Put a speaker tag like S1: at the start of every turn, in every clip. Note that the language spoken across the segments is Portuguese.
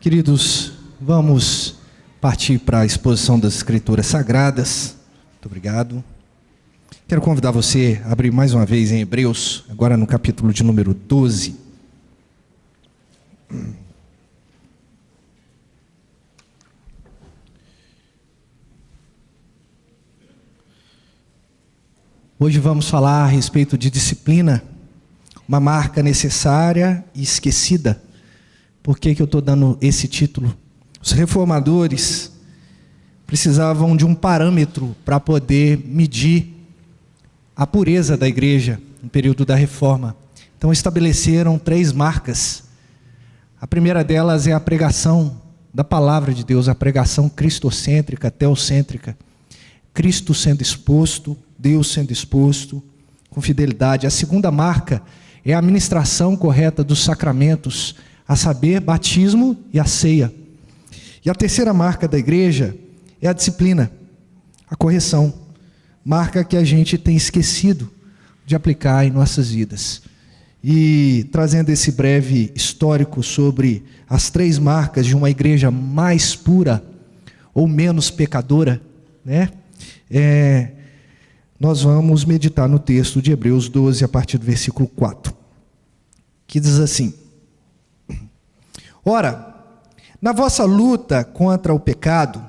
S1: Queridos, vamos partir para a exposição das Escrituras Sagradas. Muito obrigado. Quero convidar você a abrir mais uma vez em Hebreus, agora no capítulo de número 12. Hoje vamos falar a respeito de disciplina, uma marca necessária e esquecida. Por que eu estou dando esse título? Os reformadores precisavam de um parâmetro para poder medir a pureza da igreja no período da reforma. Então estabeleceram 3 marcas. A primeira delas é a pregação da palavra de Deus, a pregação cristocêntrica, teocêntrica. Cristo sendo exposto, Deus sendo exposto com fidelidade. A segunda marca é a administração correta dos sacramentos, a saber, batismo e a ceia. E a terceira marca da igreja é a disciplina, a correção, marca que a gente tem esquecido de aplicar em nossas vidas. E trazendo esse breve histórico sobre as 3 marcas de uma igreja mais pura ou menos pecadora, nós vamos meditar no texto de Hebreus 12, a partir do versículo 4, que diz assim: Ora, na vossa luta contra o pecado,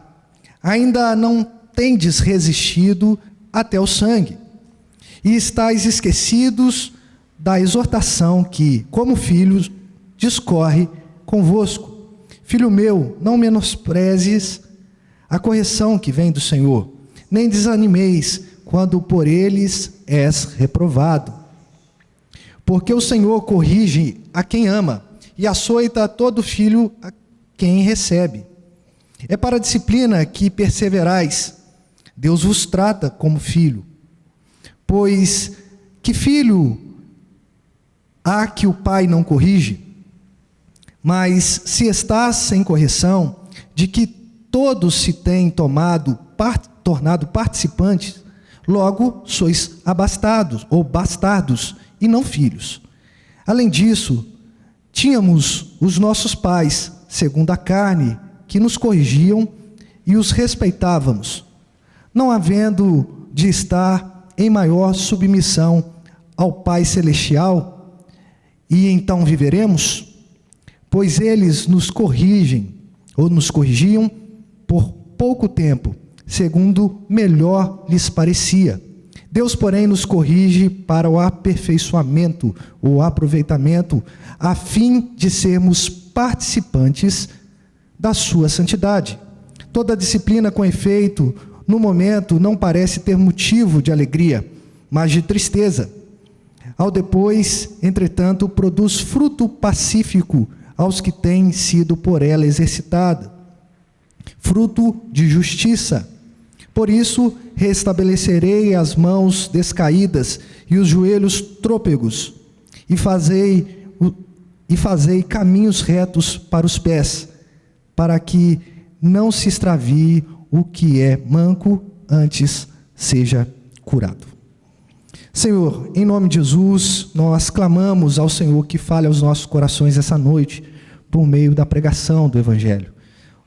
S1: ainda não tendes resistido até o sangue, e estáis esquecidos da exortação que, como filhos, discorre convosco. Filho meu, não menosprezes a correção que vem do Senhor, nem desanimeis quando por eles és reprovado. Porque o Senhor corrige a quem ama, e açoita todo filho a quem recebe. É para a disciplina que perseverais. Deus vos trata como filho. Pois que filho há que o pai não corrige? Mas se sem correção, de que todos se têm tornado participantes, logo sois abastados ou bastardos e não filhos. Além disso, tínhamos os nossos pais, segundo a carne, que nos corrigiam e os respeitávamos, não havendo de estar em maior submissão ao Pai Celestial, e então viveremos? Pois eles nos corrigiam por pouco tempo, segundo melhor lhes parecia. Deus, porém, nos corrige para o aperfeiçoamento, o aproveitamento, a fim de sermos participantes da sua santidade. Toda disciplina com efeito, no momento, não parece ter motivo de alegria, mas de tristeza. Ao depois, entretanto, produz fruto pacífico aos que têm sido por ela exercitada, fruto de justiça. Por isso, restabelecerei as mãos descaídas e os joelhos trôpegos, e fazei caminhos retos para os pés, para que não se extravie o que é manco, antes seja curado. Senhor, em nome de Jesus, nós clamamos ao Senhor que fale aos nossos corações essa noite, por meio da pregação do Evangelho.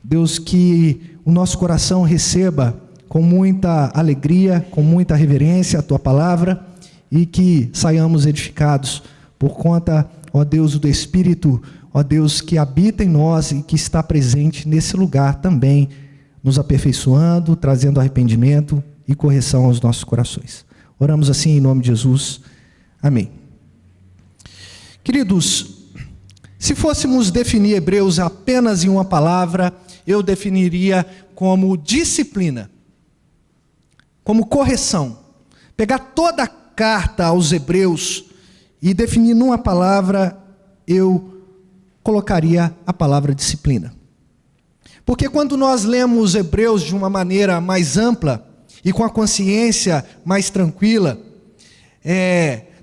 S1: Deus, que o nosso coração receba com muita alegria, com muita reverência a Tua palavra, e que saiamos edificados por conta, ó Deus, do Espírito, ó Deus, que habita em nós e que está presente nesse lugar também, nos aperfeiçoando, trazendo arrependimento e correção aos nossos corações. Oramos assim em nome de Jesus. Amém. Queridos, se fôssemos definir Hebreus apenas em uma palavra, eu definiria como disciplina, como correção. Pegar toda a carta aos Hebreus e definir numa palavra, eu colocaria a palavra disciplina. Porque quando nós lemos Hebreus de uma maneira mais ampla e com a consciência mais tranquila,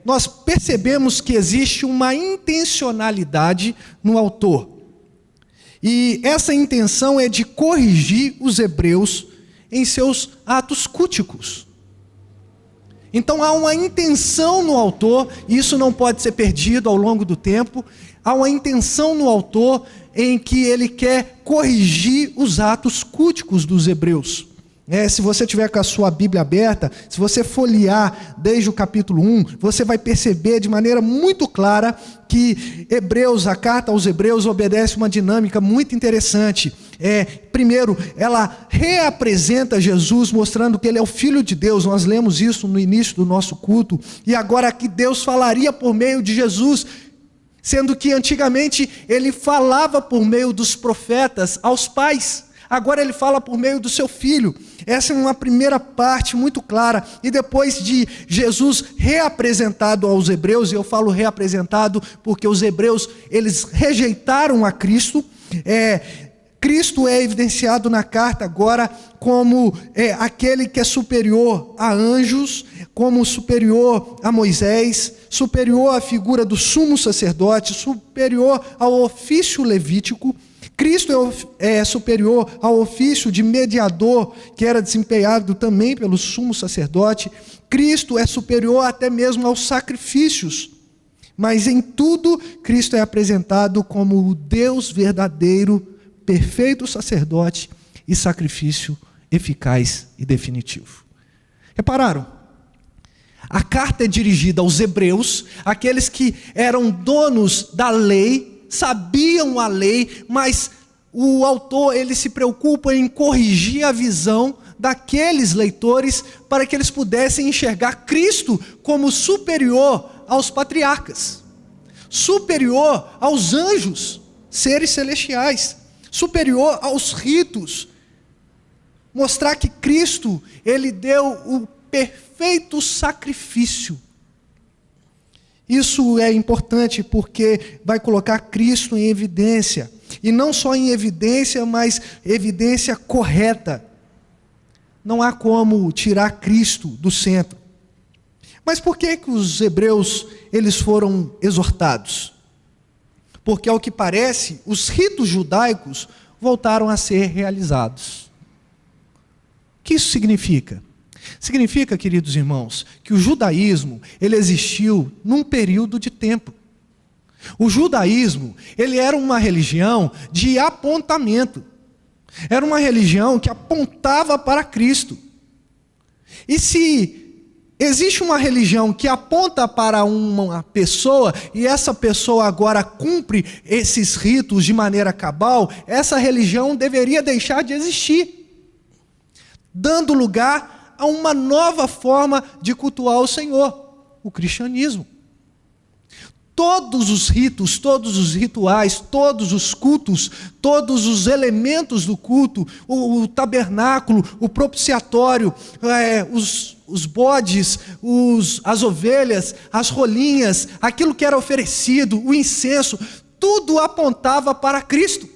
S1: nós percebemos que existe uma intencionalidade no autor. E essa intenção é de corrigir os hebreus em seus atos cúticos. Então há uma intenção no autor, e isso não pode ser perdido ao longo do tempo, há uma intenção no autor em que ele quer corrigir os atos culticos dos hebreus. Se você tiver com a sua Bíblia aberta, se você folhear desde o capítulo 1, você vai perceber de maneira muito clara que a carta aos Hebreus obedece uma dinâmica muito interessante. Primeiro, ela reapresenta Jesus, mostrando que ele é o Filho de Deus. Nós lemos isso no início do nosso culto. E agora que Deus falaria por meio de Jesus, sendo que antigamente ele falava por meio dos profetas aos pais. Agora ele fala por meio do seu Filho. Essa é uma primeira parte muito clara. E depois de Jesus reapresentado aos hebreus, e eu falo reapresentado porque os hebreus, eles rejeitaram a Cristo. Cristo é evidenciado na carta agora como aquele que é superior a anjos, como superior a Moisés, superior à figura do sumo sacerdote, superior ao ofício levítico. Cristo é superior ao ofício de mediador, que era desempenhado também pelo sumo sacerdote. Cristo é superior até mesmo aos sacrifícios. Mas em tudo, Cristo é apresentado como o Deus verdadeiro, perfeito sacerdote e sacrifício eficaz e definitivo. Repararam? A carta é dirigida aos hebreus, aqueles que eram donos da lei, sabiam a lei, mas o autor ele se preocupa em corrigir a visão daqueles leitores para que eles pudessem enxergar Cristo como superior aos patriarcas, superior aos anjos, seres celestiais, superior aos ritos. Mostrar que Cristo, ele deu o perfeito sacrifício. Isso é importante porque vai colocar Cristo em evidência. E não só em evidência, mas evidência correta. Não há como tirar Cristo do centro. Mas por que os hebreus eles foram exortados? Porque, ao que parece, os ritos judaicos voltaram a ser realizados. O que isso significa? Significa, queridos irmãos, que o judaísmo ele existiu num período de tempo. O judaísmo ele era uma religião de apontamento. Era uma religião que apontava para Cristo. E se existe uma religião que aponta para uma pessoa, e essa pessoa agora cumpre esses ritos de maneira cabal, essa religião deveria deixar de existir, dando lugar a uma nova forma de cultuar o Senhor, o cristianismo. Todos os ritos, todos os rituais, todos os cultos, todos os elementos do culto, o tabernáculo, o propiciatório, os bodes, as ovelhas, as rolinhas, aquilo que era oferecido, o incenso, tudo apontava para Cristo.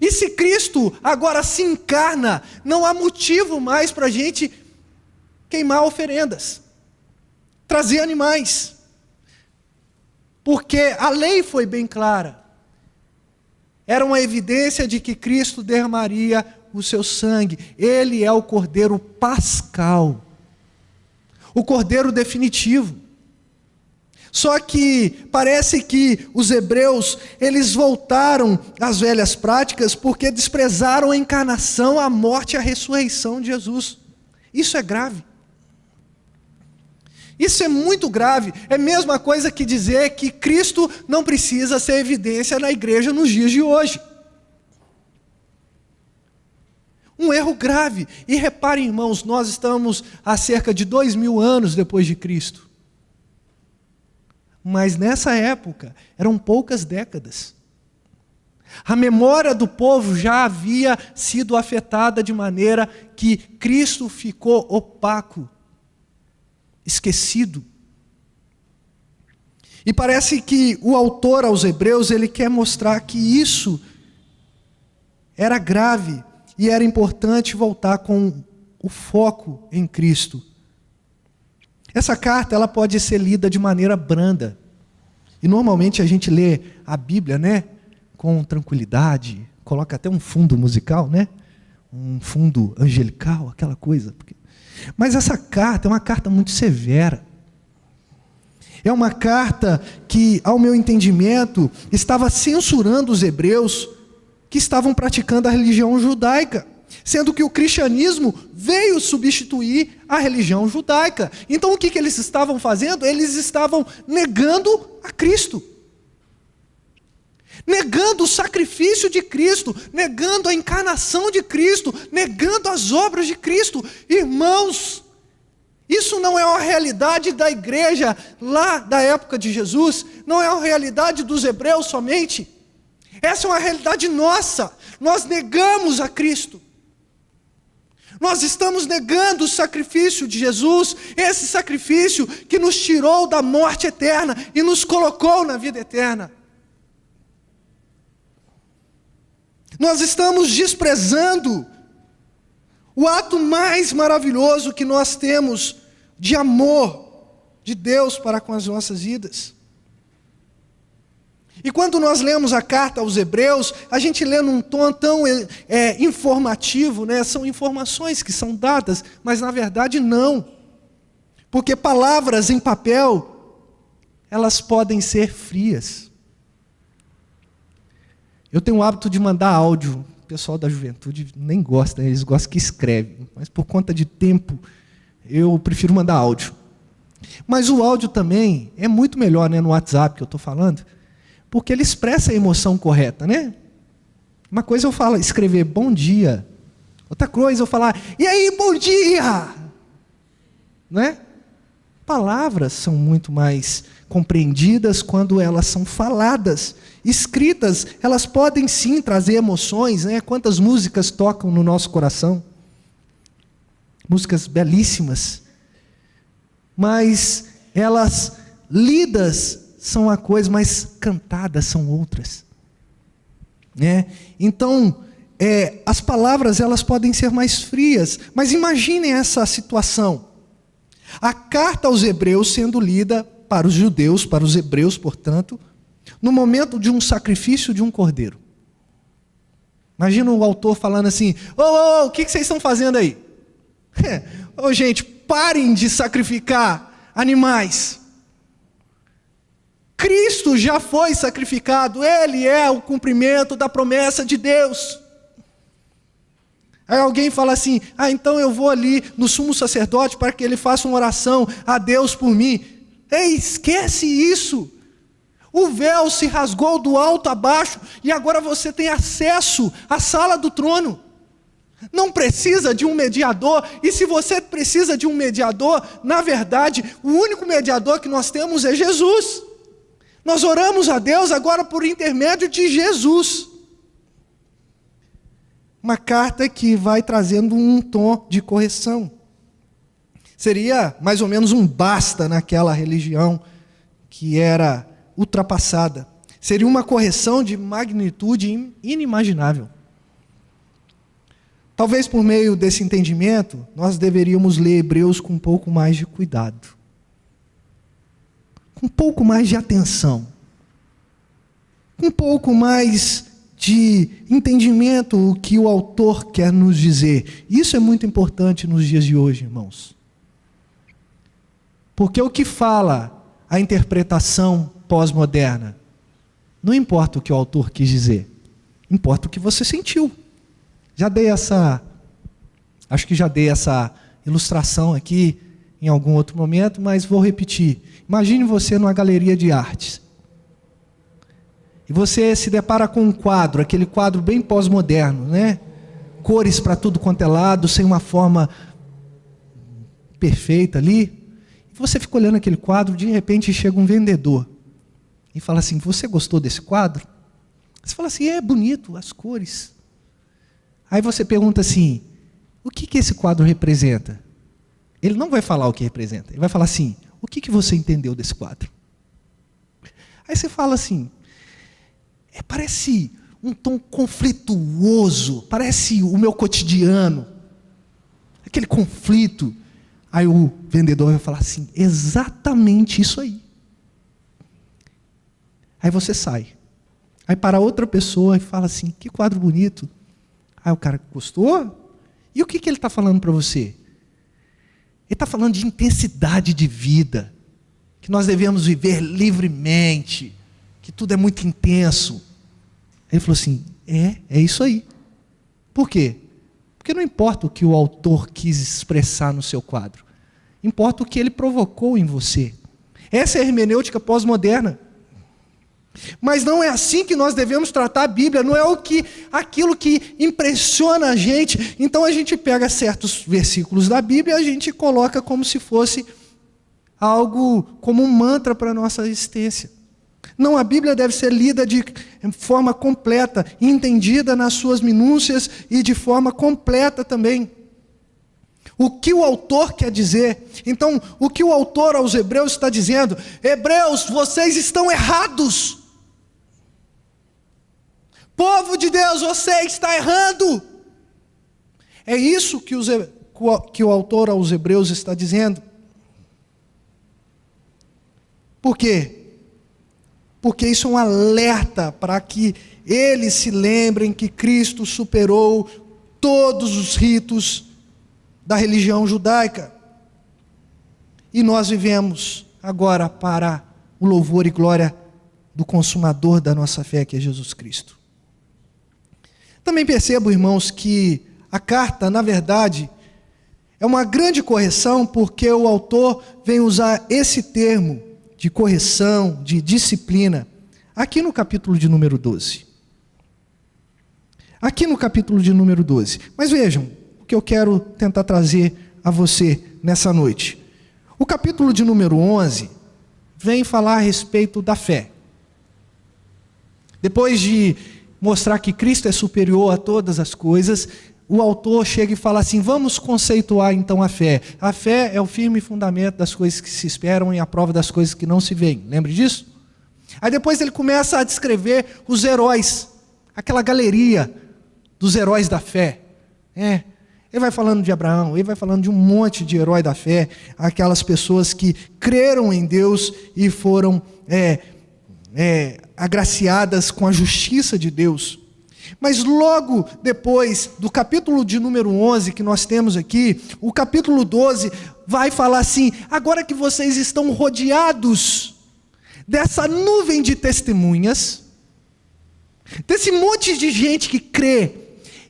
S1: E se Cristo agora se encarna, não há motivo mais para a gente queimar oferendas, trazer animais. Porque a lei foi bem clara. Era uma evidência de que Cristo derramaria o seu sangue. Ele é o Cordeiro Pascal, o Cordeiro definitivo. Só que parece que os hebreus, eles voltaram às velhas práticas porque desprezaram a encarnação, a morte e a ressurreição de Jesus. Isso é grave. Isso é muito grave. É a mesma coisa que dizer que Cristo não precisa ser evidência na igreja nos dias de hoje. Um erro grave. E reparem, irmãos, nós estamos há cerca de 2000 anos depois de Cristo. Mas nessa época, eram poucas décadas. A memória do povo já havia sido afetada de maneira que Cristo ficou opaco, esquecido. E parece que o autor aos Hebreus, ele quer mostrar que isso era grave e era importante voltar com o foco em Cristo. Essa carta ela pode ser lida de maneira branda. E normalmente a gente lê a Bíblia, né, com tranquilidade, coloca até um fundo musical, né? Um fundo angelical, aquela coisa. Mas essa carta é uma carta muito severa. É uma carta que, ao meu entendimento, estava censurando os hebreus que estavam praticando a religião judaica, sendo que o cristianismo veio substituir a religião judaica. Então o que eles estavam fazendo? Eles estavam negando a Cristo. Negando o sacrifício de Cristo, negando a encarnação de Cristo, negando as obras de Cristo. Irmãos, isso não é uma realidade da igreja lá da época de Jesus, não é uma realidade dos hebreus somente. Essa é uma realidade nossa. Nós negamos a Cristo. Nós estamos negando o sacrifício de Jesus, esse sacrifício que nos tirou da morte eterna e nos colocou na vida eterna. Nós estamos desprezando o ato mais maravilhoso que nós temos de amor de Deus para com as nossas vidas. E quando nós lemos a carta aos Hebreus, a gente lê num tom tão informativo, né? São informações que são dadas, mas na verdade não. Porque palavras em papel, elas podem ser frias. Eu tenho o hábito de mandar áudio. O pessoal da juventude nem gosta, né? Eles gostam que escreve. Mas por conta de tempo, eu prefiro mandar áudio. Mas o áudio também é muito melhor, né, no WhatsApp que eu estou falando, porque ele expressa a emoção correta, né? Uma coisa eu falo, escrever bom dia. Outra coisa eu falar, e aí, bom dia! Né? Palavras são muito mais compreendidas quando elas são faladas. Escritas, elas podem sim trazer emoções, né? Quantas músicas tocam no nosso coração? Músicas belíssimas. Mas elas, lidas, são uma coisa, mas cantadas são outras. Né? Então, as palavras elas podem ser mais frias, mas imaginem essa situação. A carta aos Hebreus sendo lida para os judeus, para os hebreus, portanto, no momento de um sacrifício de um cordeiro. Imagina o autor falando assim, o que vocês estão fazendo aí? Gente, parem de sacrificar animais. Cristo já foi sacrificado, Ele é o cumprimento da promessa de Deus. Aí alguém fala assim, então eu vou ali no sumo sacerdote para que ele faça uma oração a Deus por mim. Ei, esquece isso. O véu se rasgou do alto a baixo e agora você tem acesso à sala do trono. Não precisa de um mediador, e se você precisa de um mediador, na verdade, o único mediador que nós temos é Jesus. Nós oramos a Deus agora por intermédio de Jesus. Uma carta que vai trazendo um tom de correção. Seria mais ou menos um basta naquela religião que era ultrapassada. Seria uma correção de magnitude inimaginável. Talvez por meio desse entendimento, nós deveríamos ler Hebreus com um pouco mais de cuidado. Com um pouco mais de atenção. Com um pouco mais de entendimento o que o autor quer nos dizer. Isso é muito importante nos dias de hoje, irmãos. Porque o que fala a interpretação pós-moderna? Não importa o que o autor quis dizer. Importa o que você sentiu. Acho que já dei essa ilustração aqui em algum outro momento, mas vou repetir. Imagine você numa galeria de artes. E você se depara com um quadro, aquele quadro bem pós-moderno, né? Cores para tudo quanto é lado, sem uma forma perfeita ali. E você fica olhando aquele quadro, de repente chega um vendedor e fala assim, você gostou desse quadro? Você fala assim, é bonito, as cores. Aí você pergunta assim, o que esse quadro representa? Ele não vai falar o que representa, ele vai falar assim, o que você entendeu desse quadro? Aí você fala assim, parece um tom conflituoso, parece o meu cotidiano, aquele conflito. Aí o vendedor vai falar assim, exatamente isso aí. Aí você sai. Aí para outra pessoa e fala assim, que quadro bonito. Aí o cara, gostou? E o que ele está falando para você? Ele está falando de intensidade de vida. que nós devemos viver livremente, que tudo é muito intenso. Ele falou assim, é isso aí. Por quê? Porque não importa o que o autor quis expressar no seu quadro, importa o que ele provocou em você. Essa é a hermenêutica pós-moderna. Mas não é assim que nós devemos tratar a Bíblia, não é aquilo que impressiona a gente. Então a gente pega certos versículos da Bíblia e a gente coloca como se fosse algo, como um mantra para a nossa existência. Não, a Bíblia deve ser lida de forma completa, entendida nas suas minúcias e de forma completa também. O que o autor quer dizer? Então, o que o autor aos Hebreus está dizendo? Hebreus, vocês estão errados. Povo de Deus, você está errando. É isso que o autor aos Hebreus está dizendo. Por quê? Porque isso é um alerta para que eles se lembrem que Cristo superou todos os ritos da religião judaica. E nós vivemos agora para o louvor e glória do consumador da nossa fé, que é Jesus Cristo. Também percebo, irmãos, que a carta, na verdade, é uma grande correção, porque o autor vem usar esse termo de correção, de disciplina, aqui no capítulo de número 12. Aqui no capítulo de número 12. Mas vejam, o que eu quero tentar trazer a você nessa noite. O capítulo de número 11 vem falar a respeito da fé. Depois de mostrar que Cristo é superior a todas as coisas, o autor chega e fala assim, vamos conceituar então a fé. A fé é o firme fundamento das coisas que se esperam e a prova das coisas que não se veem. Lembra disso? Aí depois ele começa a descrever os heróis, aquela galeria dos heróis da fé. Ele vai falando de Abraão, ele vai falando de um monte de herói da fé, aquelas pessoas que creram em Deus e foram agraciadas com a justiça de Deus. Mas logo depois do capítulo de número 11 que nós temos aqui, o capítulo 12 vai falar assim, agora que vocês estão rodeados dessa nuvem de testemunhas, desse monte de gente que crê,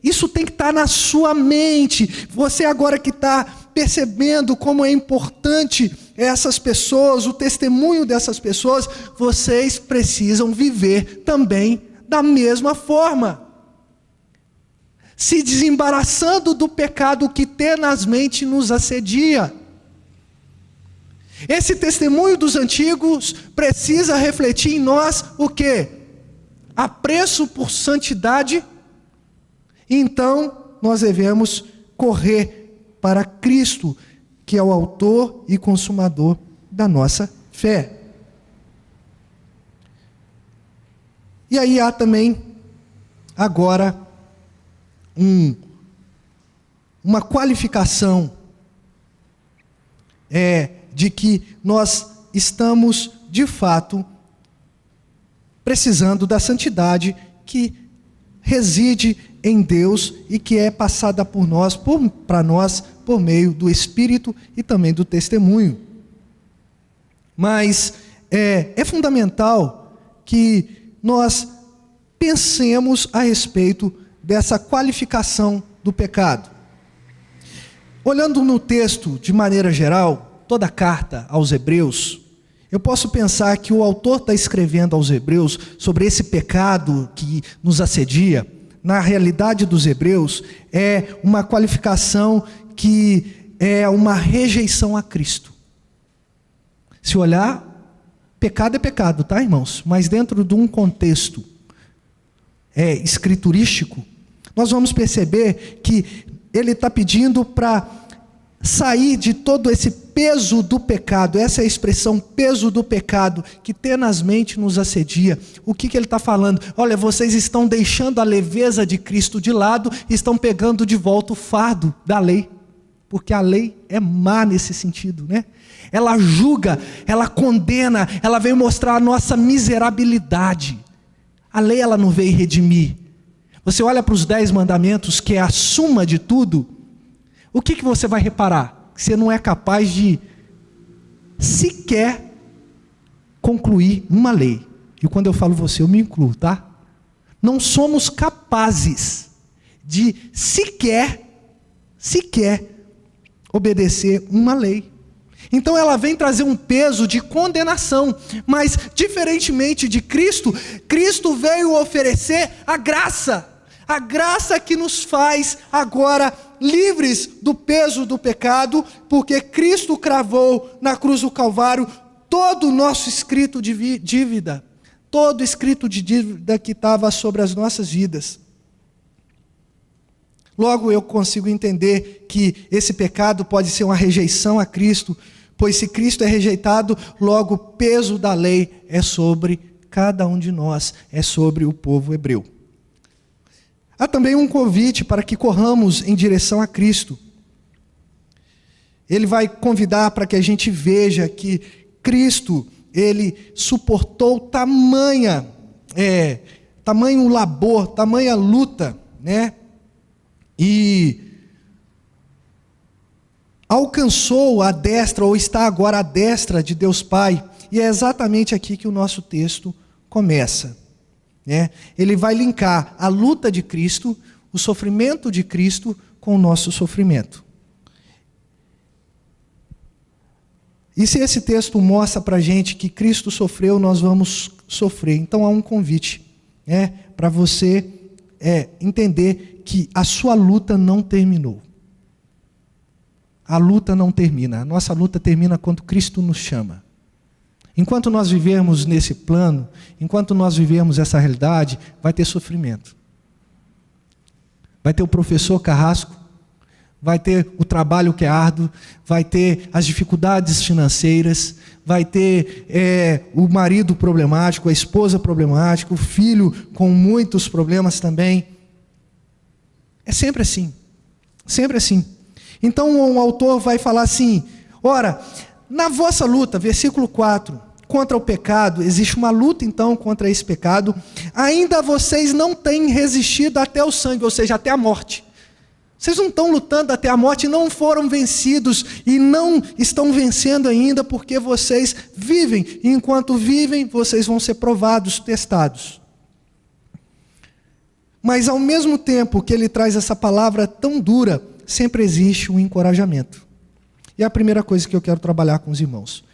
S1: isso tem que estar na sua mente. Você agora que está percebendo como é importante essas pessoas, o testemunho dessas pessoas, vocês precisam viver também da mesma forma. Se desembaraçando do pecado que tenazmente nos assedia. Esse testemunho dos antigos precisa refletir em nós o quê? Apreço por santidade. Então, nós devemos correr para Cristo, que é o autor e consumador da nossa fé. E aí há também, agora, uma qualificação de que nós estamos, de fato, precisando da santidade que reside em Deus e que é passada por nós, para nós, por meio do Espírito e também do testemunho. Mas é fundamental que nós pensemos a respeito dessa qualificação do pecado. Olhando no texto de maneira geral, toda a carta aos Hebreus, eu posso pensar que o autor está escrevendo aos Hebreus sobre esse pecado que nos assedia. Na realidade dos Hebreus, é uma qualificação que é uma rejeição a Cristo. Se olhar, pecado é pecado, tá, irmãos? Mas dentro de um contexto escriturístico, nós vamos perceber que ele está pedindo para sair de todo esse peso do pecado, essa é a expressão peso do pecado, que tenazmente nos assedia. O que ele está falando? Olha, vocês estão deixando a leveza de Cristo de lado e estão pegando de volta o fardo da lei, porque a lei é má nesse sentido, né? Ela julga, ela condena, ela veio mostrar a nossa miserabilidade. A lei, ela não veio redimir. Você olha para os 10 mandamentos, que é a suma de tudo, o que você vai reparar? Que você não é capaz de sequer concluir uma lei. E quando eu falo você, eu me incluo, tá? Não somos capazes de sequer obedecer uma lei. Então ela vem trazer um peso de condenação, mas diferentemente de Cristo, Cristo veio oferecer a graça que nos faz agora livres do peso do pecado, porque Cristo cravou na cruz do Calvário todo o nosso escrito de dívida, todo escrito de dívida que estava sobre as nossas vidas. Logo eu consigo entender que esse pecado pode ser uma rejeição a Cristo, pois se Cristo é rejeitado, logo o peso da lei é sobre cada um de nós, é sobre o povo hebreu. Há também um convite para que corramos em direção a Cristo. Ele vai convidar para que a gente veja que Cristo, ele suportou tamanho labor, tamanha luta, né? E alcançou a destra, ou está agora à destra de Deus Pai. E é exatamente aqui que o nosso texto começa, né? Ele vai linkar a luta de Cristo, o sofrimento de Cristo, com o nosso sofrimento. E se esse texto mostra para a gente que Cristo sofreu, nós vamos sofrer. Então há um convite, né, para você entender que a sua luta não terminou. A luta não termina. A nossa luta termina quando Cristo nos chama. Enquanto nós vivermos nesse plano, enquanto nós vivermos essa realidade, vai ter sofrimento. Vai ter o professor carrasco, vai ter o trabalho que é árduo, vai ter as dificuldades financeiras, vai ter o marido problemático, a esposa problemática, o filho com muitos problemas também. É sempre assim, sempre assim. Então o autor vai falar assim: ora, na vossa luta, versículo 4, contra o pecado, existe uma luta então contra esse pecado, ainda vocês não têm resistido até o sangue, ou seja, até a morte. Vocês não estão lutando até a morte, não foram vencidos e não estão vencendo ainda, porque vocês vivem, e enquanto vivem, vocês vão ser provados, testados. Mas ao mesmo tempo que ele traz essa palavra tão dura, sempre existe um encorajamento. E é a primeira coisa que eu quero trabalhar com os irmãos.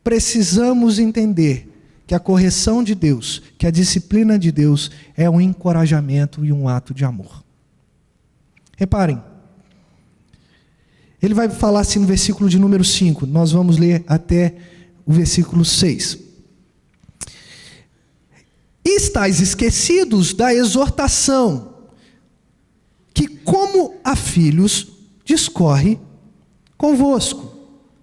S1: Precisamos entender que a correção de Deus, que a disciplina de Deus é um encorajamento e um ato de amor. Reparem, ele vai falar assim no versículo de número 5, nós vamos ler até o versículo 6. E estáis esquecidos da exortação, que como a filhos discorre convosco.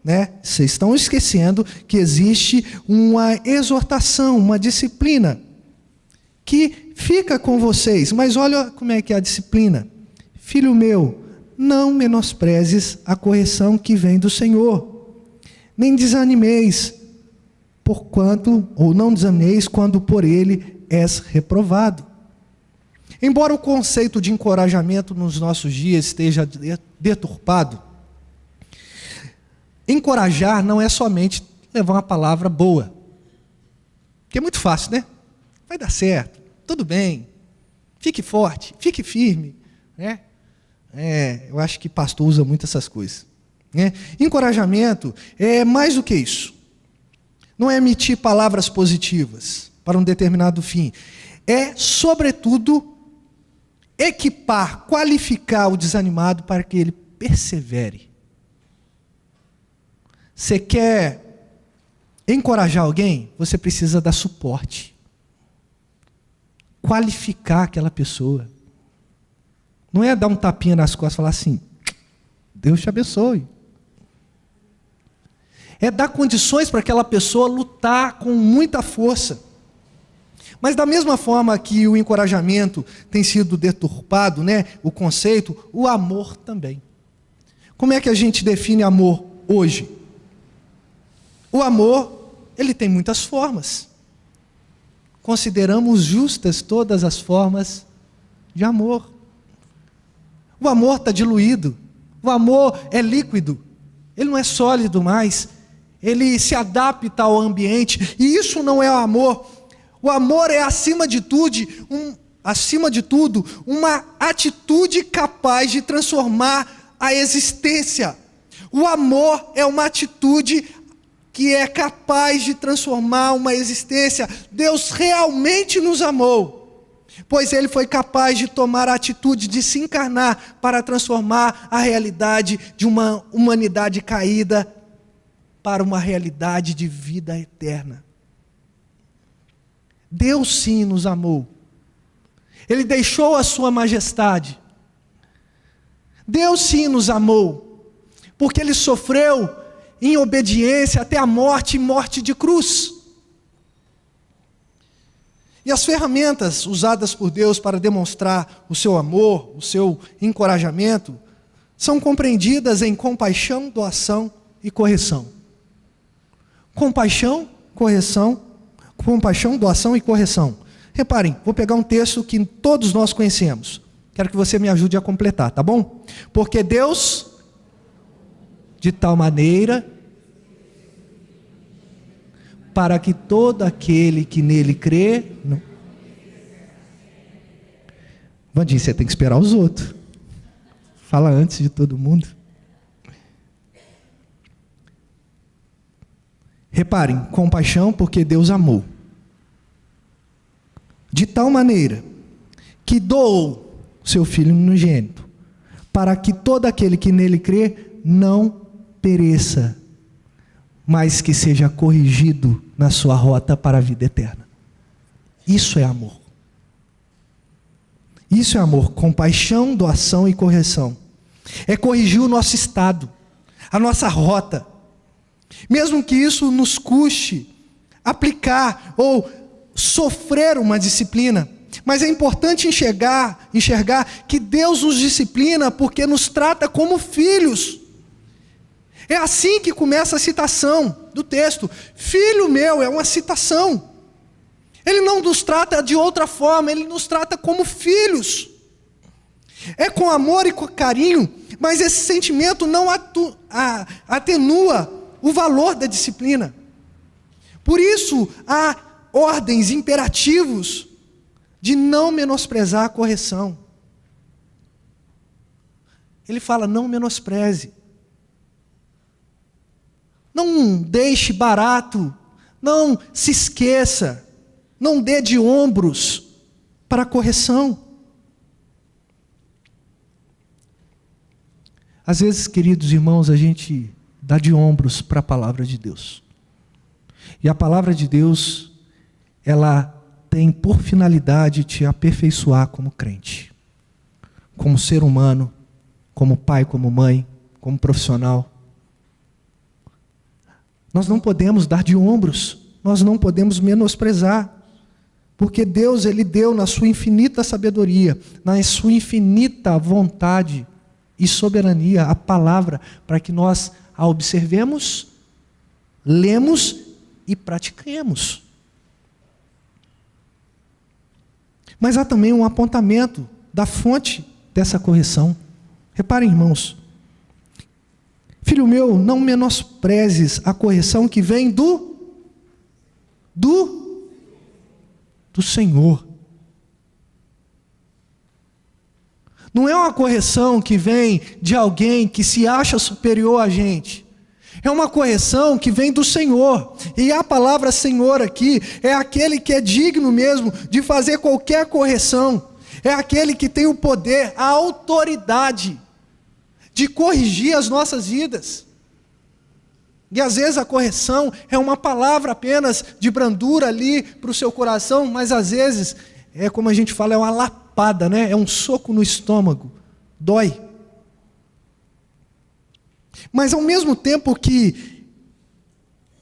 S1: Né? Vocês estão esquecendo que existe uma exortação, uma disciplina, que fica com vocês. Mas olha como é que é a disciplina. Filho meu, não menosprezes a correção que vem do Senhor, nem desanimeis, não desanimeis quando por ele és reprovado. Embora o conceito de encorajamento nos nossos dias esteja deturpado, encorajar não é somente levar uma palavra boa, que é muito fácil, né? Vai dar certo, tudo bem, fique forte, fique firme, né? Eu acho que pastor usa muito essas coisas, né? Encorajamento é mais do que isso. Não é emitir palavras positivas para um determinado fim. É, sobretudo, equipar, qualificar o desanimado para que ele persevere. Você quer encorajar alguém? Você precisa dar suporte. Qualificar aquela pessoa. Não é dar um tapinha nas costas e falar assim, Deus te abençoe. É dar condições para aquela pessoa lutar com muita força. Mas da mesma forma que o encorajamento tem sido deturpado, né, o conceito, o amor também. Como é que a gente define amor hoje? O amor, ele tem muitas formas. Consideramos justas todas as formas de amor. O amor está diluído, o amor é líquido, ele não é sólido mais, ele se adapta ao ambiente, e isso não é o amor. O amor é, acima de tudo, uma atitude capaz de transformar a existência. O amor é uma atitude que é capaz de transformar uma existência. Deus realmente nos amou, pois Ele foi capaz de tomar a atitude de se encarnar para transformar a realidade de uma humanidade caída para uma realidade de vida eterna. Deus sim nos amou. Ele deixou a sua majestade. Deus sim nos amou, porque Ele sofreu em obediência até a morte e morte de cruz. E as ferramentas usadas por Deus para demonstrar o seu amor, o seu encorajamento, são compreendidas em compaixão, doação e correção. Compaixão, doação e correção. Reparem, vou pegar um texto que todos nós conhecemos. Quero que você me ajude a completar, tá bom? Porque Deus, de tal maneira, para que todo aquele que nele crê... Não. Vandinho, você tem que esperar os outros. Fala antes de todo mundo. Reparem, compaixão porque Deus amou. De tal maneira que doou o seu Filho unigênito, para que todo aquele que nele crê não pereça, mas que seja corrigido na sua rota para a vida eterna. Isso é amor. Isso é amor, compaixão, doação e correção. É corrigir o nosso estado, a nossa rota. Mesmo que isso nos custe aplicar ou sofrer uma disciplina. Mas é importante enxergar que Deus nos disciplina porque nos trata como filhos. É assim que começa a citação do texto. Filho meu, é uma citação. Ele não nos trata de outra forma, Ele nos trata como filhos. É com amor e com carinho, mas esse sentimento não atenua o valor da disciplina. Por isso, há ordens, imperativos, de não menosprezar a correção. Ele fala, não menospreze. Não deixe barato, não se esqueça, não dê de ombros para a correção. Às vezes, queridos irmãos, a gente dá de ombros para a palavra de Deus. E a palavra de Deus, ela tem por finalidade te aperfeiçoar como crente, como ser humano, como pai, como mãe, como profissional. Nós não podemos dar de ombros, nós não podemos menosprezar, porque Deus, Ele deu na sua infinita sabedoria, na sua infinita vontade e soberania, a palavra, para que nós a observemos, lemos e pratiquemos. Mas há também um apontamento da fonte dessa correção. Reparem, irmãos. Filho meu, não menosprezes a correção que vem do Senhor. Não é uma correção que vem de alguém que se acha superior a gente. É uma correção que vem do Senhor. E a palavra Senhor aqui é aquele que é digno mesmo de fazer qualquer correção. É aquele que tem o poder, a autoridade de corrigir as nossas vidas. E às vezes a correção é uma palavra apenas de brandura ali para o seu coração, mas às vezes, é como a gente fala, é uma lapada, né? É um soco no estômago, dói. Mas ao mesmo tempo que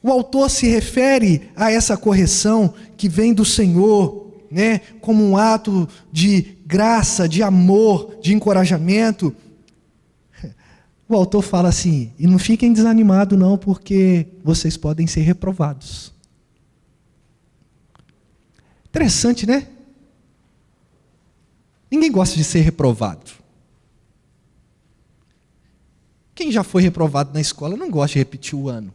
S1: o autor se refere a essa correção que vem do Senhor, né, como um ato de graça, de amor, de encorajamento, o autor fala assim, e não fiquem desanimados não, porque vocês podem ser reprovados. Interessante, né? Ninguém gosta de ser reprovado. Quem já foi reprovado na escola não gosta de repetir o ano.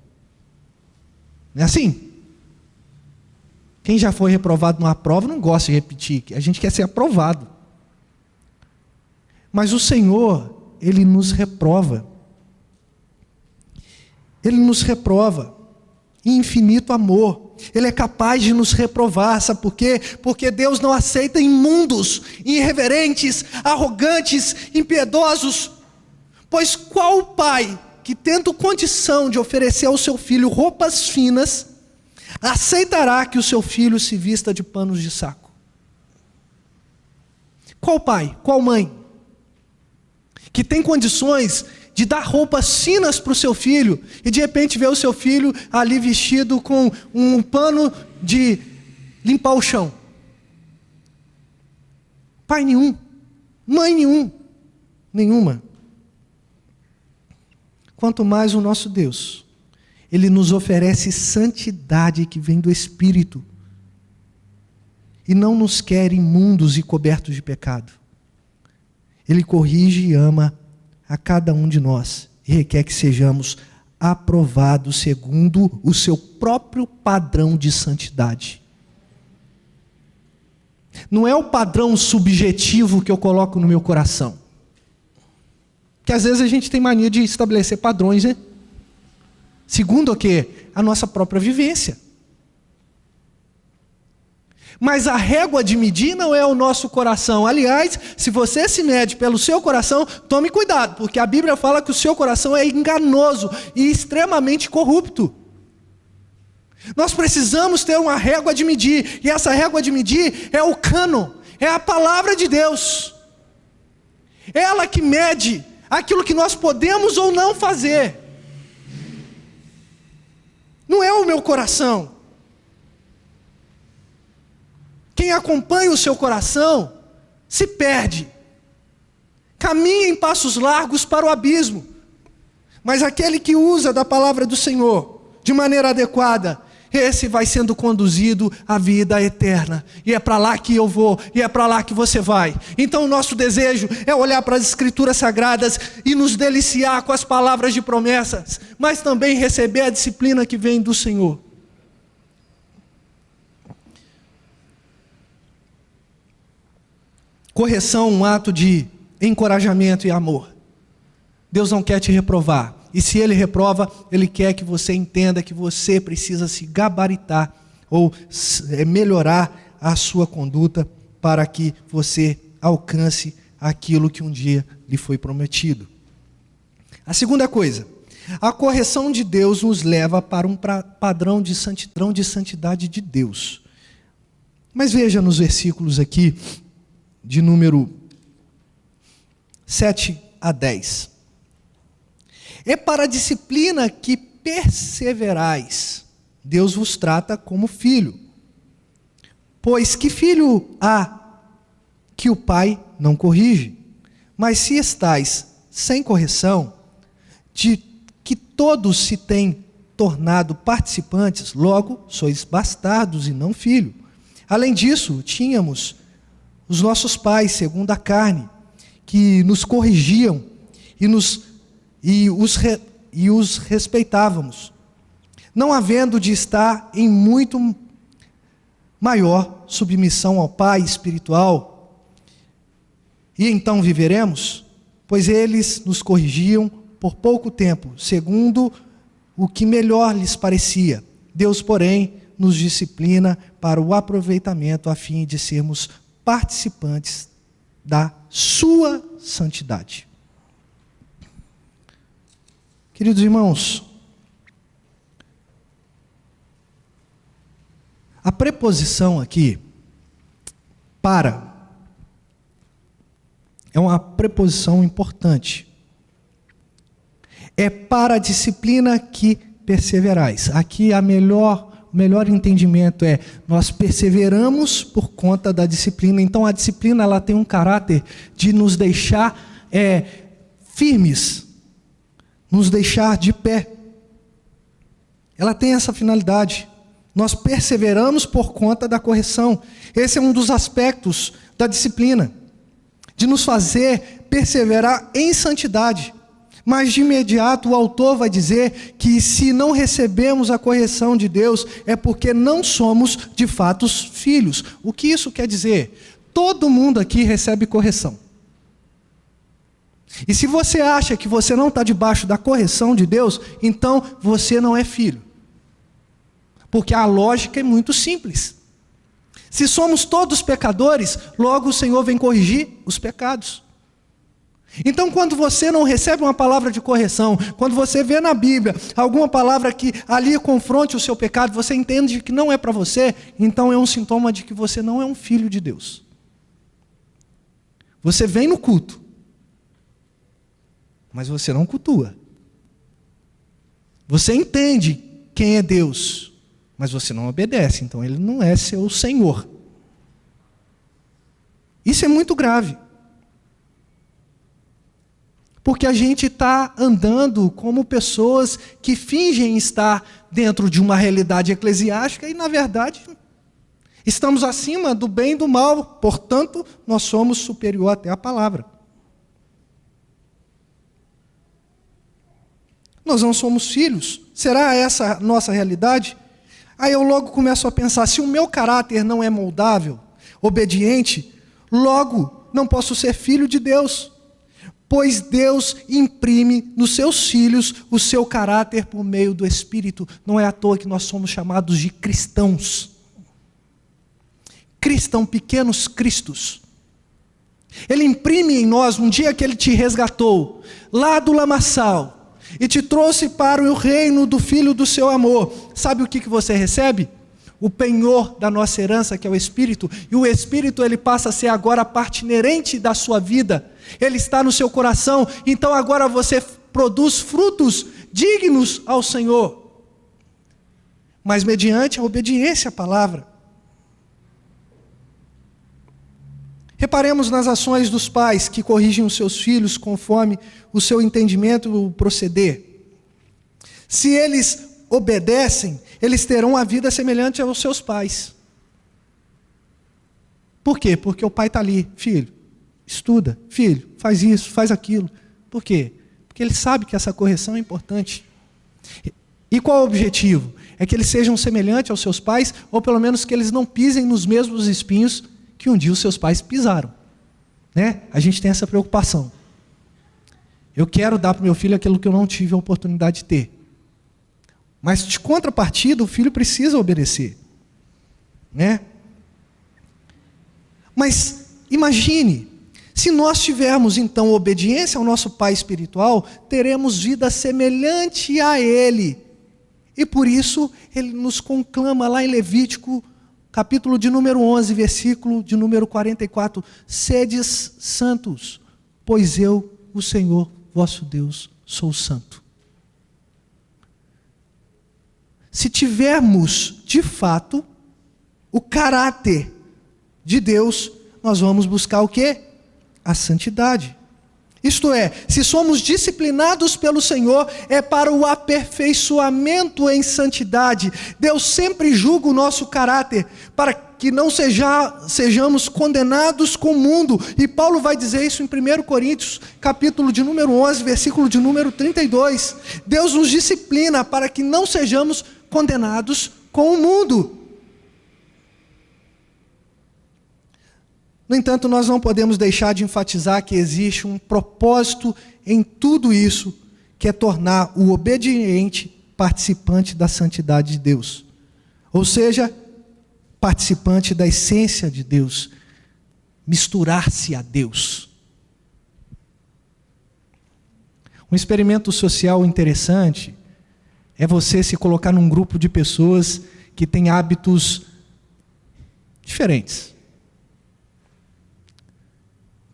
S1: Não é assim? Quem já foi reprovado numa prova não gosta de repetir, a gente quer ser aprovado. Mas o Senhor, Ele nos reprova. Ele nos reprova em infinito amor. Ele é capaz de nos reprovar, sabe por quê? Porque Deus não aceita imundos, irreverentes, arrogantes, impiedosos. Pois qual pai que, tendo condição de oferecer ao seu filho roupas finas, aceitará que o seu filho se vista de panos de saco? Qual pai, qual mãe que tem condições de dar roupas finas para o seu filho e de repente vê o seu filho ali vestido com um pano de limpar o chão? Pai nenhum, mãe nenhuma. Quanto mais o nosso Deus, Ele nos oferece santidade que vem do Espírito e não nos quer imundos e cobertos de pecado. Ele corrige e ama a cada um de nós e requer que sejamos aprovados segundo o seu próprio padrão de santidade. Não é o padrão subjetivo que eu coloco no meu coração. Porque às vezes a gente tem mania de estabelecer padrões, né? Segundo o quê? A nossa própria vivência. Mas a régua de medir não é o nosso coração. Aliás, se você se mede pelo seu coração, tome cuidado, porque a Bíblia fala que o seu coração é enganoso e extremamente corrupto. Nós precisamos ter uma régua de medir, e essa régua de medir é o cânon, é a palavra de Deus. Ela que mede aquilo que nós podemos ou não fazer. Não é o meu coração. Quem acompanha o seu coração se perde, caminha em passos largos para o abismo. Mas aquele que usa da palavra do Senhor de maneira adequada, esse vai sendo conduzido à vida eterna. E é para lá que eu vou, e é para lá que você vai. Então o nosso desejo é olhar para as Escrituras Sagradas e nos deliciar com as palavras de promessas, mas também receber a disciplina que vem do Senhor. Correção, um ato de encorajamento e amor. Deus não quer te reprovar. E se Ele reprova, Ele quer que você entenda que você precisa se gabaritar ou melhorar a sua conduta para que você alcance aquilo que um dia lhe foi prometido. A segunda coisa, a correção de Deus nos leva para um padrão de santidade de Deus. Mas veja nos versículos aqui, de número 7 a 10. É para a disciplina que perseverais. Deus vos trata como filho. Pois que filho há que o pai não corrige? Mas se estais sem correção, de que todos se têm tornado participantes, logo sois bastardos e não filho. Além disso, tínhamos os nossos pais, segundo a carne, que nos corrigiam e os respeitávamos, não havendo de estar em muito maior submissão ao Pai espiritual. E então viveremos? Pois eles nos corrigiam por pouco tempo, segundo o que melhor lhes parecia. Deus, porém, nos disciplina para o aproveitamento, a fim de sermos participantes da sua santidade. Queridos irmãos, a preposição aqui, para, é uma preposição importante. É para a disciplina que perseverais. Aqui o melhor entendimento é, nós perseveramos por conta da disciplina. Então a disciplina ela tem um caráter de nos deixar firmes, nos deixar de pé. Ela tem essa finalidade. Nós perseveramos por conta da correção. Esse é um dos aspectos da disciplina, de nos fazer perseverar em santidade. Mas de imediato o autor vai dizer que se não recebemos a correção de Deus é porque não somos de fato filhos. O que isso quer dizer? Todo mundo aqui recebe correção. E se você acha que você não está debaixo da correção de Deus, então você não é filho. Porque a lógica é muito simples. Se somos todos pecadores, logo o Senhor vem corrigir os pecados. Então, quando você não recebe uma palavra de correção, quando você vê na Bíblia alguma palavra que ali confronte o seu pecado, você entende que não é para você, então é um sintoma de que você não é um filho de Deus. Você vem no culto, mas você não cultua. Você entende quem é Deus, mas você não obedece, então Ele não é seu Senhor. Isso é muito grave. Porque a gente está andando como pessoas que fingem estar dentro de uma realidade eclesiástica e, na verdade, estamos acima do bem e do mal, portanto, nós somos superior até a palavra. Nós não somos filhos. Será essa a nossa realidade? Aí eu logo começo a pensar, se o meu caráter não é moldável, obediente, logo não posso ser filho de Deus. Pois Deus imprime nos seus filhos o seu caráter por meio do Espírito. Não é à toa que nós somos chamados de cristãos. Cristão, pequenos cristos. Ele imprime em nós, um dia que Ele te resgatou, lá do lamaçal, e te trouxe para o reino do Filho do seu amor. Sabe o que você recebe? O penhor da nossa herança, que é o Espírito. E o Espírito, ele passa a ser agora a parte inerente da sua vida. Ele está no seu coração, então agora você produz frutos dignos ao Senhor. Mas mediante a obediência à palavra. Reparemos nas ações dos pais que corrigem os seus filhos conforme o seu entendimento e o proceder. Se eles obedecem, eles terão a vida semelhante aos seus pais. Por quê? Porque o pai está ali, filho, estuda, filho, faz isso, faz aquilo. Por quê? Porque ele sabe que essa correção é importante. E qual é o objetivo? É que eles sejam semelhantes aos seus pais, ou pelo menos que eles não pisem nos mesmos espinhos que um dia os seus pais pisaram. Né? A gente tem essa preocupação. Eu quero dar para o meu filho aquilo que eu não tive a oportunidade de ter. Mas de contrapartida, o filho precisa obedecer. Né? Mas imagine, se nós tivermos então obediência ao nosso pai espiritual, teremos vida semelhante a ele. E por isso ele nos conclama lá em Levítico, capítulo de número 11, versículo de número 44. Sedes santos, pois eu, o Senhor, vosso Deus, sou santo. Se tivermos, de fato, o caráter de Deus, nós vamos buscar o quê? A santidade. Isto é, se somos disciplinados pelo Senhor, é para o aperfeiçoamento em santidade. Deus sempre julga o nosso caráter, para que não sejamos condenados com o mundo. E Paulo vai dizer isso em 1 Coríntios, capítulo de número 11, versículo de número 32. Deus nos disciplina para que não sejamos condenados com o mundo. No entanto, nós não podemos deixar de enfatizar que existe um propósito em tudo isso, que é tornar o obediente participante da santidade de Deus. Ou seja, participante da essência de Deus, misturar-se a Deus. Um experimento social interessante é você se colocar num grupo de pessoas que têm hábitos diferentes.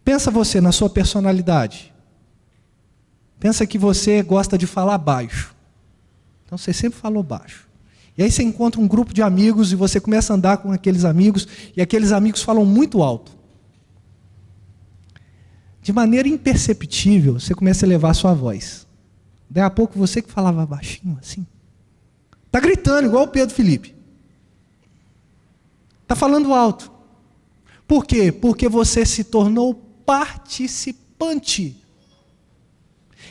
S1: Pensa você na sua personalidade. Pensa que você gosta de falar baixo. Então você sempre falou baixo. E aí você encontra um grupo de amigos e você começa a andar com aqueles amigos e aqueles amigos falam muito alto. De maneira imperceptível, você começa a elevar a sua voz. Daí a pouco você que falava baixinho assim, está gritando igual o Pedro Felipe. Está falando alto. Por quê? Porque você se tornou participante.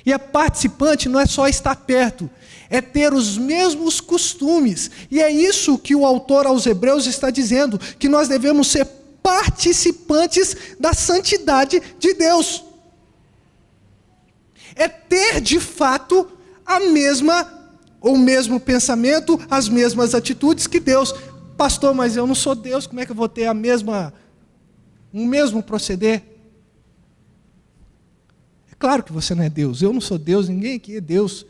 S1: E a participante não é só estar perto, é ter os mesmos costumes. E é isso que o autor aos Hebreus está dizendo, que nós devemos ser participantes da santidade de Deus. É ter de fato o mesmo pensamento, as mesmas atitudes que Deus. Pastor, mas eu não sou Deus, como é que eu vou ter o mesmo proceder? É claro que você não é Deus, eu não sou Deus, ninguém aqui é Deus.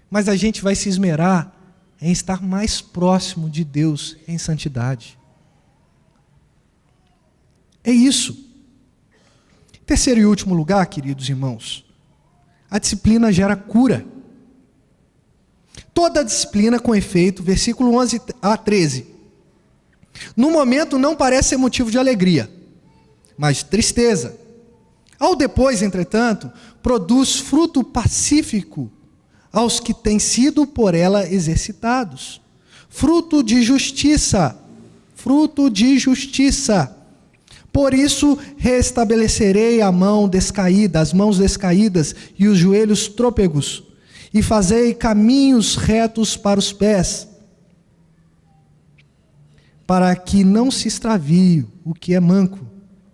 S1: Mas a gente vai se esmerar em estar mais próximo de Deus em santidade. É isso. Terceiro e último lugar, queridos irmãos, a disciplina gera cura. Toda disciplina com efeito, versículo 11 a 13. No momento não parece ser motivo de alegria, mas de tristeza. Ao depois, entretanto, produz fruto pacífico aos que têm sido por ela exercitados. Fruto de justiça. Fruto de justiça. Por isso restabelecerei as mãos descaídas e os joelhos trôpegos, e fazei caminhos retos para os pés, para que não se extravie o que é manco,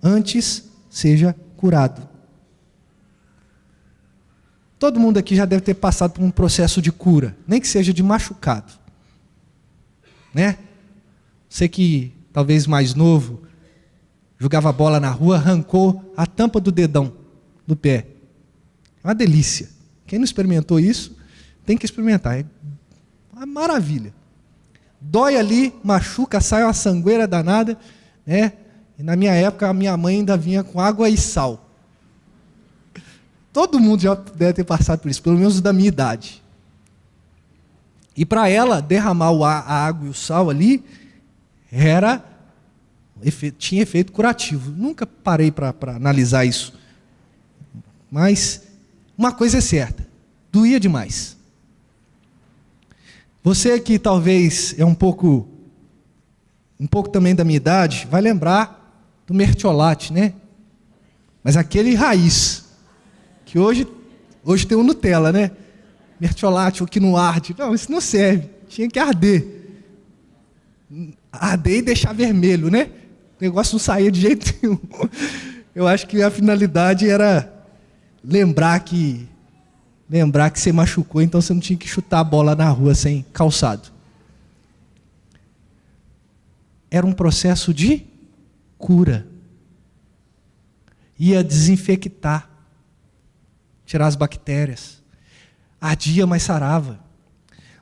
S1: antes seja curado. Todo mundo aqui já deve ter passado por um processo de cura, nem que seja de machucado, né? Você que talvez mais novo, jogava bola na rua, arrancou a tampa do dedão do pé. É uma delícia. Quem não experimentou isso, tem que experimentar. É uma maravilha. Dói ali, machuca, sai uma sangueira danada, né? E na minha época, a minha mãe ainda vinha com água e sal. Todo mundo já deve ter passado por isso, pelo menos da minha idade. E para ela, derramar a água e o sal ali, tinha efeito curativo. Nunca parei para analisar isso. Mas uma coisa é certa, doía demais. Você que talvez é um pouco também da minha idade, vai lembrar do mertiolate, né? Mas aquele raiz, que hoje tem o Nutella, né? Mertiolate, o que não arde. Não, isso não serve, tinha que arder. Arder e deixar vermelho, né? O negócio não saía de jeito nenhum. Eu acho que a finalidade era lembrar que você machucou, então você não tinha que chutar a bola na rua sem calçado. Era um processo de cura. Ia desinfectar, tirar as bactérias. Ardia, mas sarava.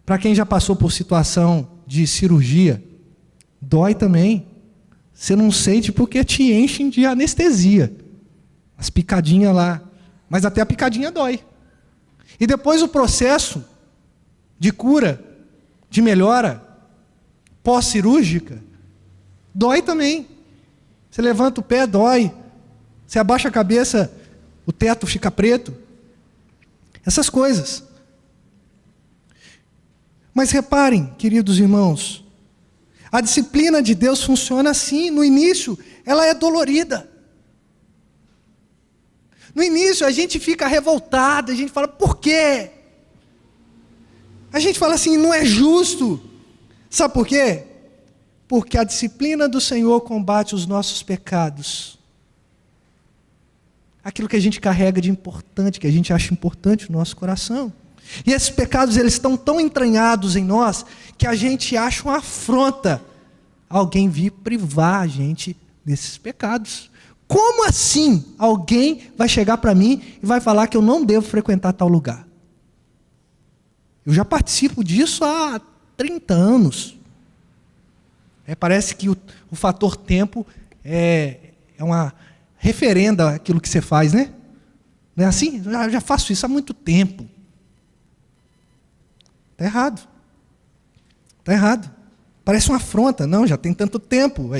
S1: Para quem já passou por situação de cirurgia, dói também. Você não sente porque te enchem de anestesia. As picadinhas lá. Mas até a picadinha dói. E depois o processo de cura, de melhora, pós-cirúrgica, dói também. Você levanta o pé, dói. Você abaixa a cabeça, o teto fica preto. Essas coisas. Mas reparem, queridos irmãos, a disciplina de Deus funciona assim. No início, ela é dolorida. No início, a gente fica revoltado, a gente fala, por quê? A gente fala assim, não é justo. Sabe por quê? Porque a disciplina do Senhor combate os nossos pecados. Aquilo que a gente carrega de importante, que a gente acha importante no nosso coração. E esses pecados, eles estão tão entranhados em nós, que a gente acha uma afronta alguém vir privar a gente desses pecados. Como assim alguém vai chegar para mim e vai falar que eu não devo frequentar tal lugar? Eu já participo disso há 30 anos. Parece que o fator tempo é uma referenda àquilo que você faz, né? Não é assim? Eu já faço isso há muito tempo. Está errado. Está errado. Parece uma afronta. Não, já tem tanto tempo.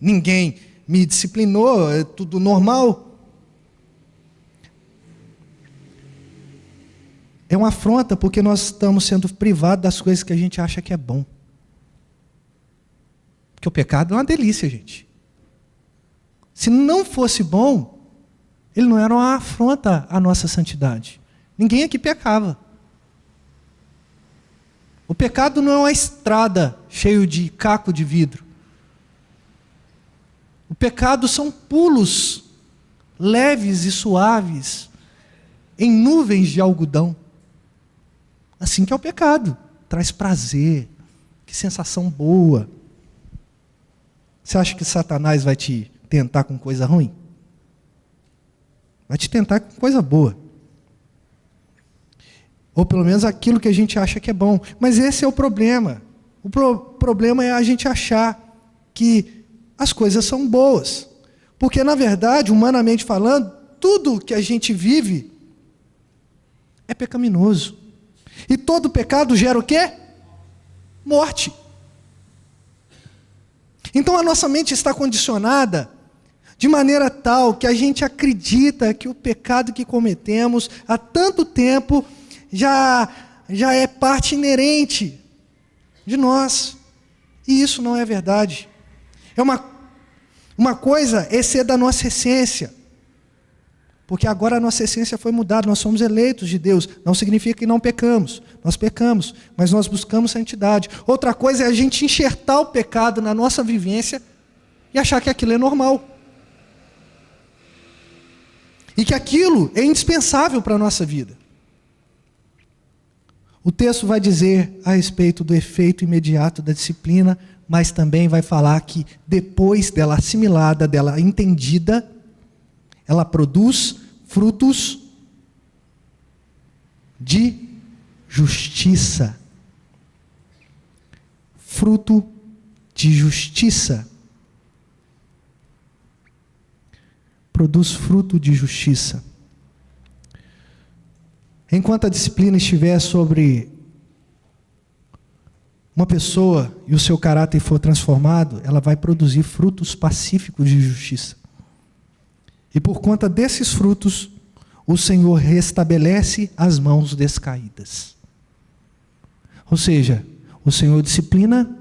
S1: Ninguém me disciplinou, é tudo normal. É uma afronta porque nós estamos sendo privados das coisas que a gente acha que é bom. Porque o pecado é uma delícia, gente. Se não fosse bom, ele não era uma afronta à nossa santidade. Ninguém aqui pecava. O pecado não é uma estrada cheia de caco de vidro. O pecado são pulos leves e suaves em nuvens de algodão. Assim que é o pecado. Traz prazer. Que sensação boa. Você acha que Satanás vai te tentar com coisa ruim? Vai te tentar com coisa boa. Ou pelo menos aquilo que a gente acha que é bom. Mas esse é o problema. O problema é a gente achar que as coisas são boas. Porque, na verdade, humanamente falando, tudo que a gente vive é pecaminoso. E todo pecado gera o quê? Morte. Então a nossa mente está condicionada de maneira tal que a gente acredita que o pecado que cometemos há tanto tempo já é parte inerente de nós. E isso não é verdade. É uma coisa é ser da nossa essência. Porque agora a nossa essência foi mudada, nós somos eleitos de Deus. Não significa que não pecamos. Nós pecamos, mas nós buscamos santidade. Outra coisa é a gente enxertar o pecado na nossa vivência e achar que aquilo é normal. E que aquilo é indispensável para a nossa vida. O texto vai dizer a respeito do efeito imediato da disciplina, mas também vai falar que depois dela assimilada, dela entendida, ela produz frutos de justiça. Fruto de justiça. Produz fruto de justiça. Enquanto a disciplina estiver sobre uma pessoa e o seu caráter for transformado, ela vai produzir frutos pacíficos de justiça. E por conta desses frutos, o Senhor restabelece as mãos descaídas. Ou seja, o Senhor disciplina,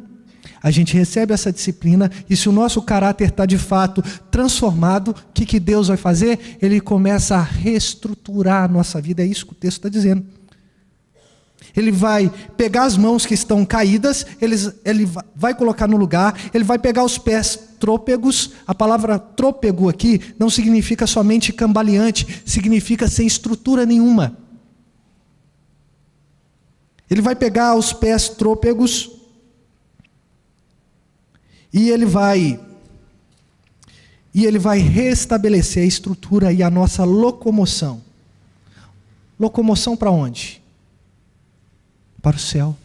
S1: a gente recebe essa disciplina, e se o nosso caráter está de fato transformado, o que Deus vai fazer? Ele começa a reestruturar a nossa vida, é isso que o texto está dizendo. Ele vai pegar as mãos que estão caídas, ele vai colocar no lugar, ele vai pegar os pés trôpegos. A palavra trôpego aqui não significa somente cambaleante, significa sem estrutura nenhuma. Ele vai pegar os pés trôpegos e ele vai restabelecer a estrutura e a nossa locomoção. Locomoção para onde? Para o céu.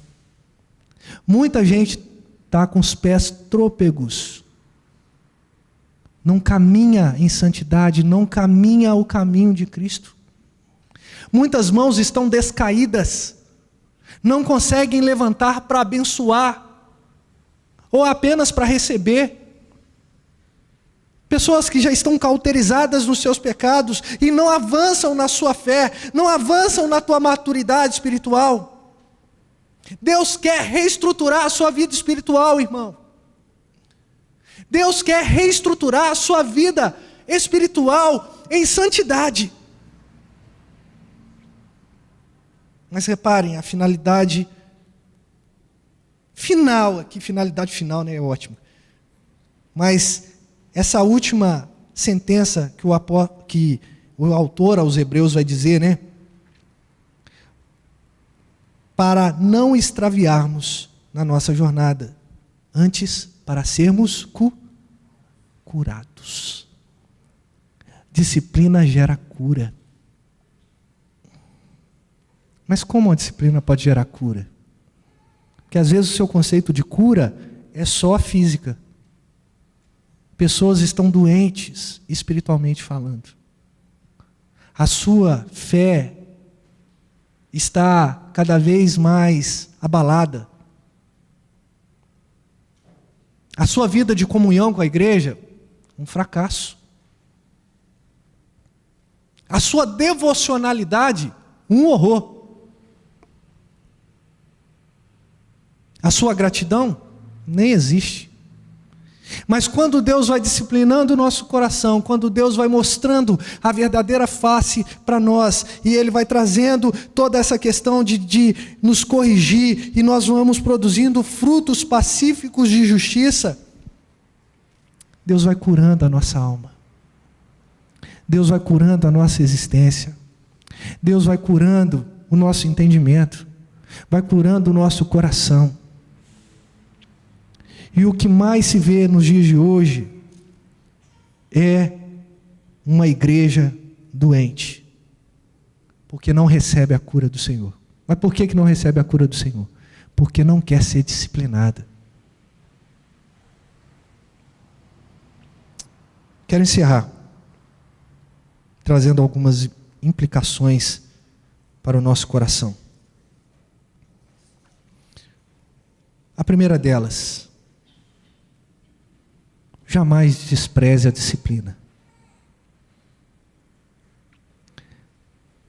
S1: Muita gente está com os pés trôpegos. Não caminha em santidade, não caminha o caminho de Cristo. Muitas mãos estão descaídas, não conseguem levantar para abençoar, ou apenas para receber. Pessoas que já estão cauterizadas nos seus pecados e não avançam na sua fé, não avançam na tua maturidade espiritual. Deus quer reestruturar a sua vida espiritual, irmão. Deus quer reestruturar a sua vida espiritual em santidade. Mas reparem, a finalidade final, aqui finalidade final, né, é ótimo. Mas essa última sentença que o autor aos Hebreus vai dizer, né? Para não extraviarmos na nossa jornada, antes para sermos curados. Disciplina gera cura. Mas como a disciplina pode gerar cura? Porque às vezes o seu conceito de cura é só física. Pessoas estão doentes, espiritualmente falando. A sua fé está cada vez mais abalada. A sua vida de comunhão com a igreja, um fracasso. A sua devocionalidade, um horror. A sua gratidão nem existe. Mas quando Deus vai disciplinando o nosso coração, quando Deus vai mostrando a verdadeira face para nós, e Ele vai trazendo toda essa questão de nos corrigir, e nós vamos produzindo frutos pacíficos de justiça, Deus vai curando a nossa alma. Deus vai curando a nossa existência. Deus vai curando o nosso entendimento. Vai curando o nosso coração. E o que mais se vê nos dias de hoje é uma igreja doente, porque não recebe a cura do Senhor. Mas por que não recebe a cura do Senhor? Porque não quer ser disciplinada. Quero encerrar trazendo algumas implicações para o nosso coração. A primeira delas: jamais despreze a disciplina.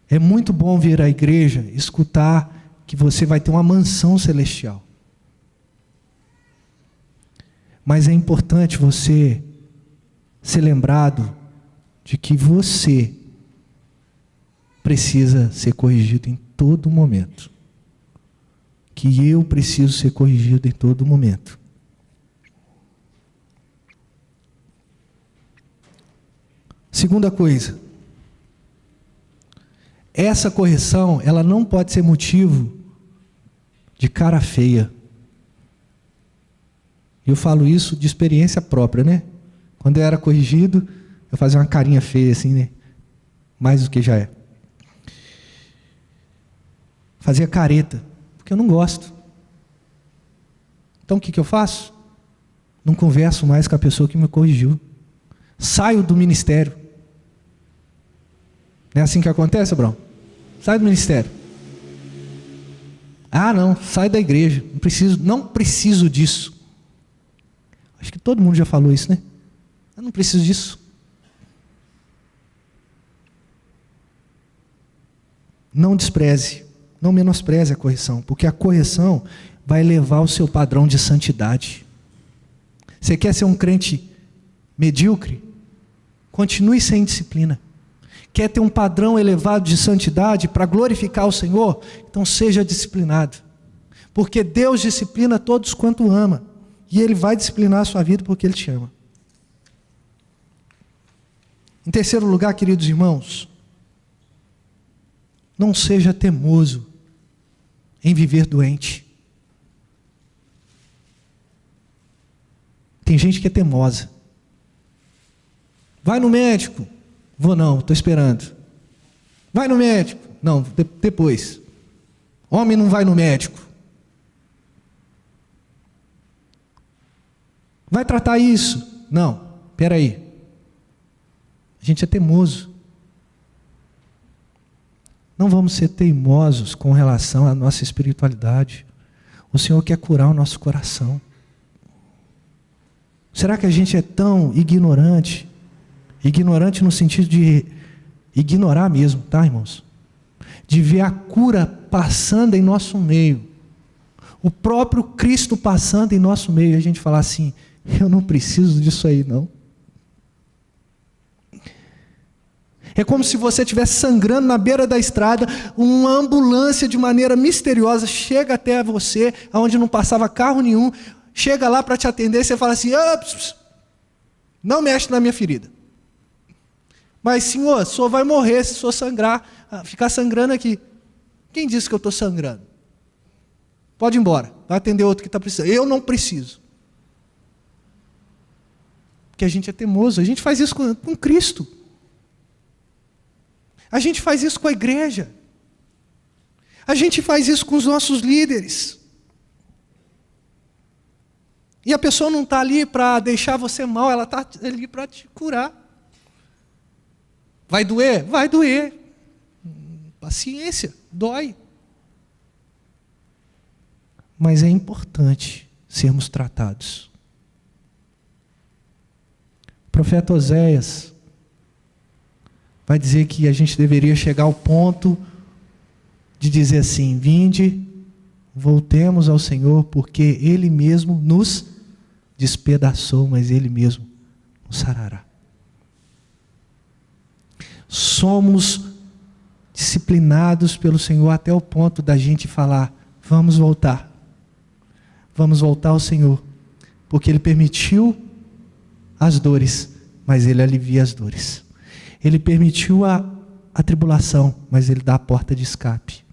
S1: É muito bom vir à igreja e escutar que você vai ter uma mansão celestial. Mas é importante você ser lembrado de que você precisa ser corrigido em todo momento. Que eu preciso ser corrigido em todo momento. Segunda coisa, essa correção, ela não pode ser motivo de cara feia. Eu falo isso de experiência própria, né? Quando eu era corrigido, eu fazia uma carinha feia assim, né? Mais do que já é. Fazia careta, porque eu não gosto. Então o que eu faço? Não converso mais com a pessoa que me corrigiu. Saio do ministério. Não é assim que acontece, Abraão? Sai do ministério. Ah, não, sai da igreja. Não preciso disso. Acho que todo mundo já falou isso, né? Eu não preciso disso. Não despreze, não menospreze a correção, porque a correção vai elevar o seu padrão de santidade. Você quer ser um crente medíocre? Continue sem disciplina. Quer ter um padrão elevado de santidade para glorificar o Senhor? Então seja disciplinado. Porque Deus disciplina todos quanto ama. E Ele vai disciplinar a sua vida porque Ele te ama. Em terceiro lugar, queridos irmãos, não seja teimoso em viver doente. Tem gente que é teimosa. Vai no médico. Vou não, estou esperando. Vai no médico. Não, depois. Homem não vai no médico. Vai tratar isso? Não, espera aí. A gente é teimoso. Não vamos ser teimosos com relação à nossa espiritualidade. O Senhor quer curar o nosso coração. Será que a gente é tão ignorante? Ignorante no sentido de ignorar mesmo, tá, irmãos? De ver a cura passando em nosso meio. O próprio Cristo passando em nosso meio. E a gente falar assim, eu não preciso disso aí, não. É como se você estivesse sangrando na beira da estrada, uma ambulância de maneira misteriosa chega até você, onde não passava carro nenhum, chega lá para te atender, e você fala assim, não mexe na minha ferida. Mas, senhor, o senhor vai morrer se o senhor sangrar, ficar sangrando aqui. Quem disse que eu estou sangrando? Pode ir embora, vai atender outro que está precisando. Eu não preciso. Porque a gente é teimoso, a gente faz isso com Cristo. A gente faz isso com a igreja. A gente faz isso com os nossos líderes. E a pessoa não está ali para deixar você mal, ela está ali para te curar. Vai doer? Vai doer. Paciência, dói. Mas é importante sermos tratados. O profeta Oséias vai dizer que a gente deveria chegar ao ponto de dizer assim, vinde, voltemos ao Senhor, porque Ele mesmo nos despedaçou, mas Ele mesmo nos sarará. Somos disciplinados pelo Senhor até o ponto da gente falar: vamos voltar ao Senhor, porque Ele permitiu as dores, mas Ele alivia as dores. Ele permitiu a tribulação, mas Ele dá a porta de escape.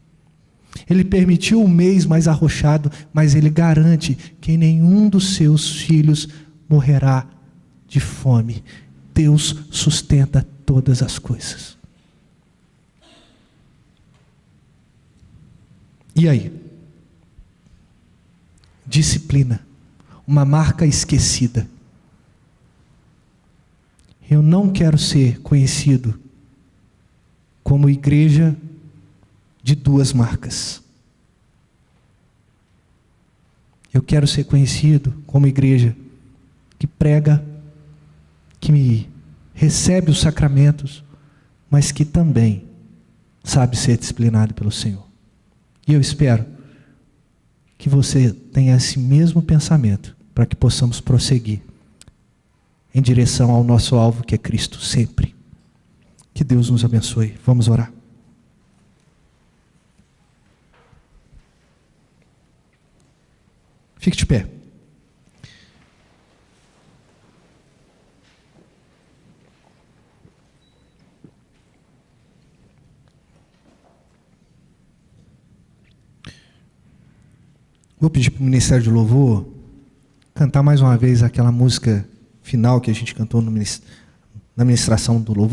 S1: Ele permitiu o mês mais arrochado, mas Ele garante que nenhum dos seus filhos morrerá de fome. Deus sustenta todas as coisas. E aí? Disciplina, uma marca esquecida. Eu não quero ser conhecido como igreja de duas marcas. Eu quero ser conhecido como igreja que prega, que recebe os sacramentos, mas que também sabe ser disciplinado pelo Senhor. E eu espero que você tenha esse mesmo pensamento, para que possamos prosseguir em direção ao nosso alvo, que é Cristo, sempre. Que Deus nos abençoe. Vamos orar. Fique de pé. Vou pedir para o Ministério de Louvor cantar mais uma vez aquela música final que a gente cantou na ministração do louvor.